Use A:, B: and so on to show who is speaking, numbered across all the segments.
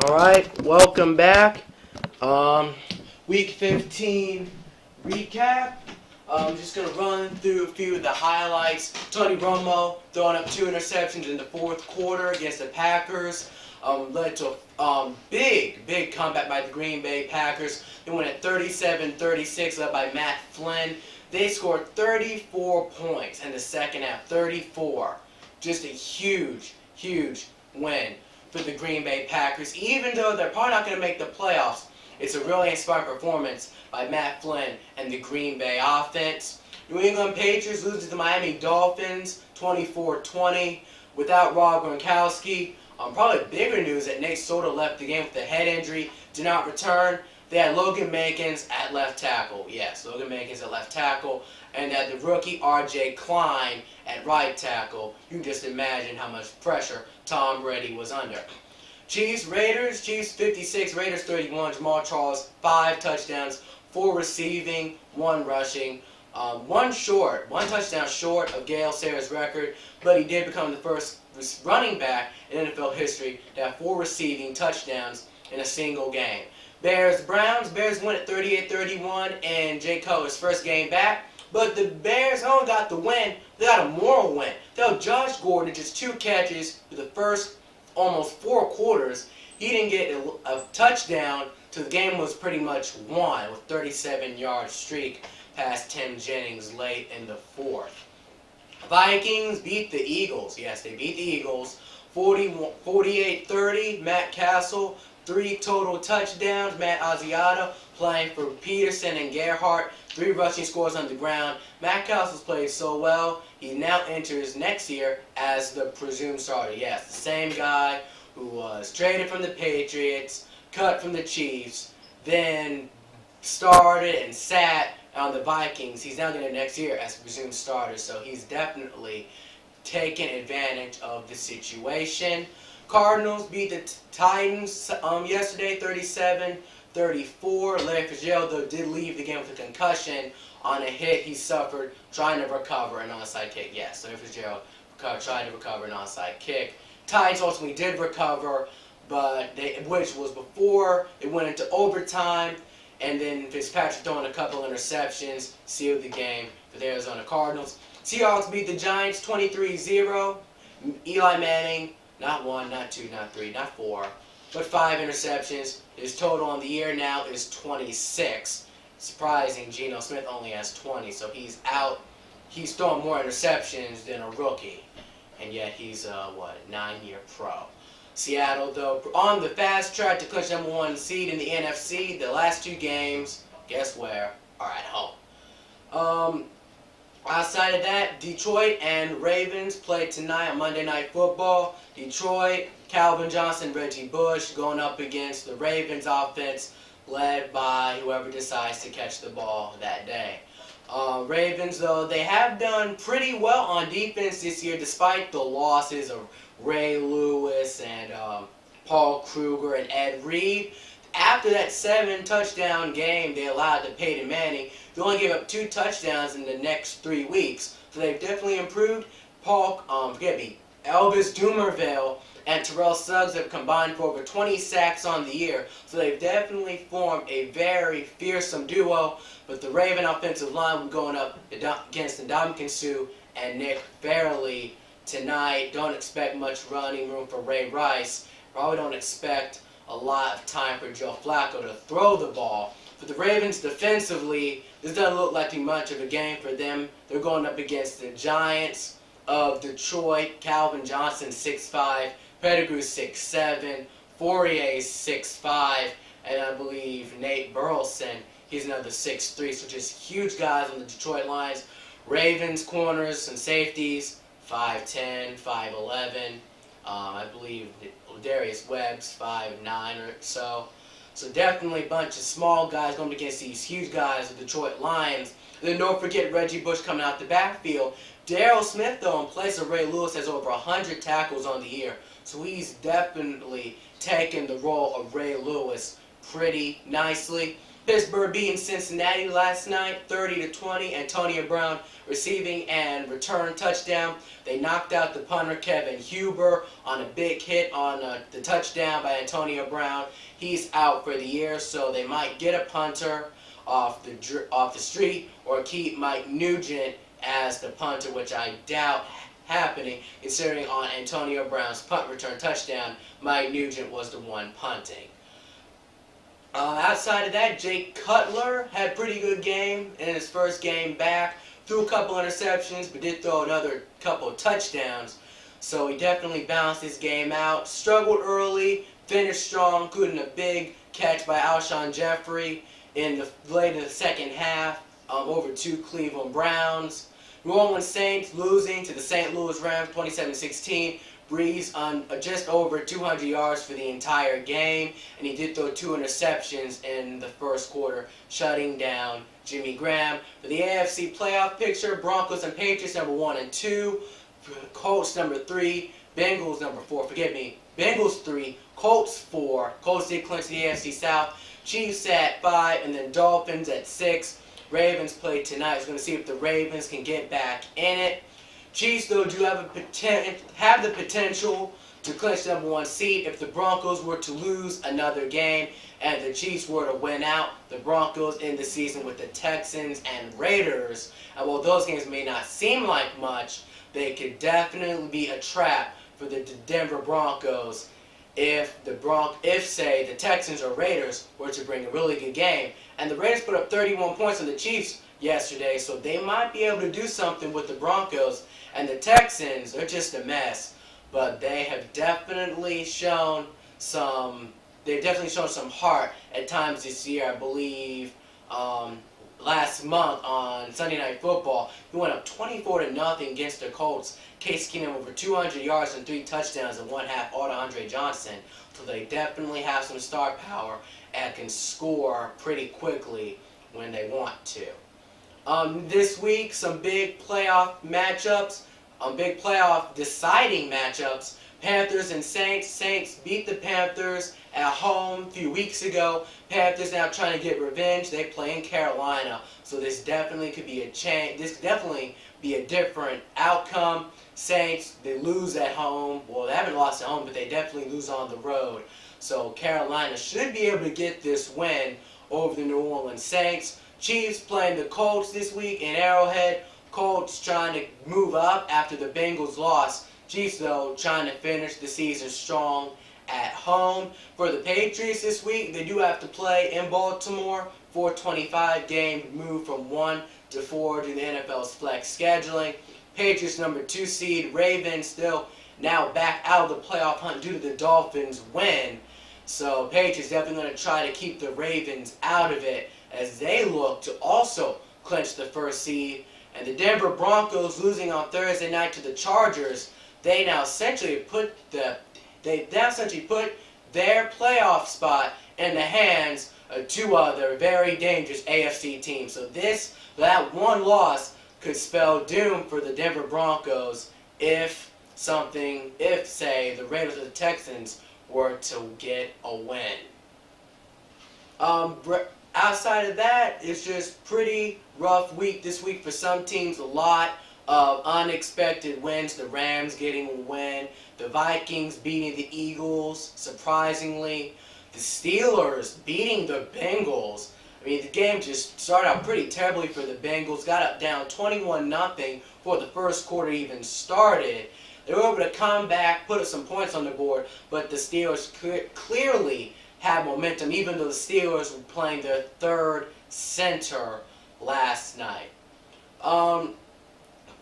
A: Alright, welcome back. Week 15 recap. I'm just going to run through a few of the highlights. Tony Romo throwing up 2 interceptions in the fourth quarter against the Packers. Led to a big comeback by the Green Bay Packers. They went at 37-36, led by Matt Flynn. They scored 34 points in the second half. 34. Just a huge win for the Green Bay Packers. Even though they're probably not going to make the playoffs, it's a really inspiring performance by Matt Flynn and the Green Bay offense. New England Patriots lose to the Miami Dolphins 24-20 without Rob Gronkowski. Probably bigger news that Nate Solder left the game with a head injury, did not return. They had Logan Mankins at left tackle. Yes, Logan Mankins at left tackle. And had the rookie R.J. Klein at right tackle. You can just imagine how much pressure Tom Brady was under. Chiefs 56, Raiders 31. Jamal Charles, 5 touchdowns, 4 receiving, 1 rushing. One touchdown short of Gale Sayers' record, but he did become the first running back in NFL history to have 4 receiving touchdowns in a single game. Bears-Browns. Bears win at 38-31 in Jay Cutler's first game back. But the Bears only got the win. They got a moral win. They held Josh Gordon just 2 catches for the first almost 4 quarters. He didn't get a touchdown, so the game was pretty much won with 37-yard streak past Tim Jennings late in the 4th. Vikings beat the Eagles. Yes, they beat the Eagles. 48-30. Matt Castle, 3 total touchdowns. Matt Asiata playing for Peterson and Gerhardt. 3 rushing scores on the ground. Matt Castle's played so well, he now enters next year as the presumed starter. Yes, the same guy who was traded from the Patriots, cut from the Chiefs, then started and sat on the Vikings. He's now going to next year as presumed starter, so he's definitely taken advantage of the situation. Cardinals beat the Titans yesterday, 37-34. Larry Frazier, though, did leave the game with a concussion on a hit he suffered trying to recover an onside kick. Yes, Larry Frazier tried to recover an onside kick. Titans ultimately did recover, but which was before it went into overtime, and then Fitzpatrick throwing a couple interceptions sealed the game for the Arizona Cardinals. Seahawks beat the Giants 23-0. Eli Manning, not 1, not 2, not 3, not 4, but 5 interceptions. His total on the year now is 26. Surprising, Geno Smith only has 20, so he's out. He's throwing more interceptions than a rookie, and yet he's a 9-year pro. Seattle, though, on the fast track to clinch #1 seed in the NFC. The last 2 games, guess where, are at home. Outside of that, Detroit and Ravens play tonight on Monday Night Football. Detroit, Calvin Johnson, Reggie Bush going up against the Ravens offense led by whoever decides to catch the ball that day. Ravens, though, they have done pretty well on defense this year despite the losses of Ray Lewis and Paul Kruger and Ed Reed. After that 7-touchdown game they allowed to Peyton Manning, they only gave up 2 touchdowns in the next 3 weeks. So they've definitely improved. Elvis Dumerville and Terrell Suggs have combined for over 20 sacks on the year. So they've definitely formed a very fearsome duo. But the Raven offensive line will be going up against Ndamukong Suh and Nick Fairley tonight. Don't expect much running room for Ray Rice. Probably don't expect a lot of time for Joe Flacco to throw the ball. For the Ravens defensively, this doesn't look like much of a game for them. They're going up against the Giants of Detroit. Calvin Johnson 6'5", Pettigrew 6'7", Fourier 6'5", and I believe Nate Burleson, he's another 6'3", so just huge guys on the Detroit Lions. Ravens corners and safeties 5'10", 5'11". I believe Darius Webb's 5'9" or so. So definitely a bunch of small guys going against these huge guys, the Detroit Lions. And then don't forget Reggie Bush coming out the backfield. Darryl Smith, though, in place of Ray Lewis, has over 100 tackles on the year. So he's definitely taken the role of Ray Lewis pretty nicely. Pittsburgh beating Cincinnati last night, 30-20. Antonio Brown receiving and return touchdown. They knocked out the punter Kevin Huber on a big hit on the touchdown by Antonio Brown. He's out for the year, so they might get a punter off the street or keep Mike Nugent as the punter, which I doubt happening, considering on Antonio Brown's punt return touchdown, Mike Nugent was the one punting. Outside of that, Jake Cutler had a pretty good game in his first game back. Threw a couple interceptions, but did throw another couple of touchdowns. So he definitely balanced his game out. Struggled early, finished strong, including a big catch by Alshon Jeffrey late in the second half over to Cleveland Browns. New Orleans Saints losing to the St. Louis Rams 27-16. Breeze on just over 200 yards for the entire game, and he did throw 2 interceptions in the first quarter, shutting down Jimmy Graham. For the AFC playoff picture, Broncos and Patriots number 1 and 2, Colts number 3, Bengals number 4. Forgive me, Bengals 3, Colts 4. Colts did clinch the AFC South. Chiefs at 5, and then Dolphins at 6. Ravens play tonight. We're going to see if the Ravens can get back in it. Chiefs, though, do have the potential to clinch the number 1 seed if the Broncos were to lose another game and the Chiefs were to win out. The Broncos end the season with the Texans and Raiders. And while those games may not seem like much, they could definitely be a trap for the Denver Broncos if say the Texans or Raiders were to bring a really good game. And the Raiders put up 31 points on the Chiefs yesterday, so they might be able to do something with the Broncos. And the Texans, they're just a mess, but they have definitely shown some heart at times this year. I believe last month on Sunday Night Football, he went up 24-0 against the Colts. Case Keenum over 200 yards and 3 touchdowns in one half, all to Andre Johnson. So they definitely have some star power and can score pretty quickly when they want to. This week, some big playoff matchups, big playoff deciding matchups. Panthers and Saints. Saints beat the Panthers at home a few weeks ago. Panthers now trying to get revenge. They play in Carolina, so this definitely could be a change. This could definitely be a different outcome. Saints, they lose at home. Well, they haven't lost at home, but they definitely lose on the road. So Carolina should be able to get this win over the New Orleans Saints. Chiefs playing the Colts this week in Arrowhead. Colts trying to move up after the Bengals lost. Chiefs, though, trying to finish the season strong at home. For the Patriots this week, they do have to play in Baltimore. 425 game move from 1 to 4 to the NFL's flex scheduling. Patriots number 2 seed. Ravens still now back out of the playoff hunt due to the Dolphins win. So Patriots definitely going to try to keep the Ravens out of it as they look to also clinch the first seed. And the Denver Broncos losing on Thursday night to the Chargers, they now essentially put their playoff spot in the hands of 2 other very dangerous AFC teams. So that one loss could spell doom for the Denver Broncos if say the Raiders or the Texans were to get a win. Outside of that, it's just pretty rough week this week for some teams. A lot of unexpected wins. The Rams getting a win. The Vikings beating the Eagles, surprisingly. The Steelers beating the Bengals. I mean, the game just started out pretty terribly for the Bengals. Got up down 21-0 before the first quarter even started. They were able to come back, put some points on the board, but the Steelers clearly had momentum, even though the Steelers were playing their third center last night.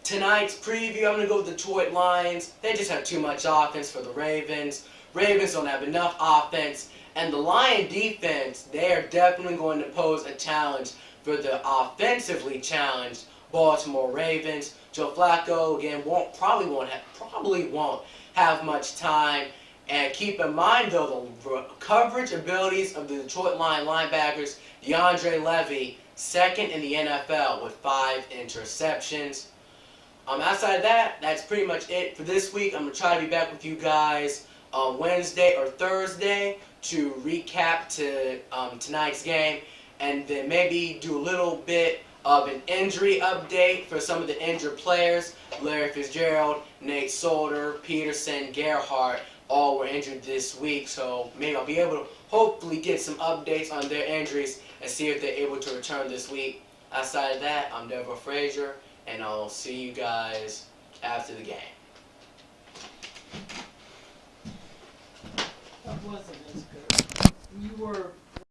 A: Tonight's preview, I'm going to go with the Detroit Lions. They just have too much offense for the Ravens. Ravens don't have enough offense. And the Lion defense, they are definitely going to pose a challenge for the offensively challenged Baltimore Ravens. Joe Flacco, again, probably won't have much time. And keep in mind, though, the coverage abilities of the Detroit Lion linebackers, DeAndre Levy, second in the NFL with 5 interceptions. Outside of that, that's pretty much it for this week. I'm going to try to be back with you guys on Wednesday or Thursday to recap tonight's game and then maybe do a little bit of an injury update for some of the injured players. Larry Fitzgerald, Nate Solder, Peterson, Gerhardt, all were injured this week, so maybe I'll be able to hopefully get some updates on their injuries and see if they're able to return this week. Outside of that, I'm Deveraeux Frazier, and I'll see you guys after the game.
B: That wasn't as good. You were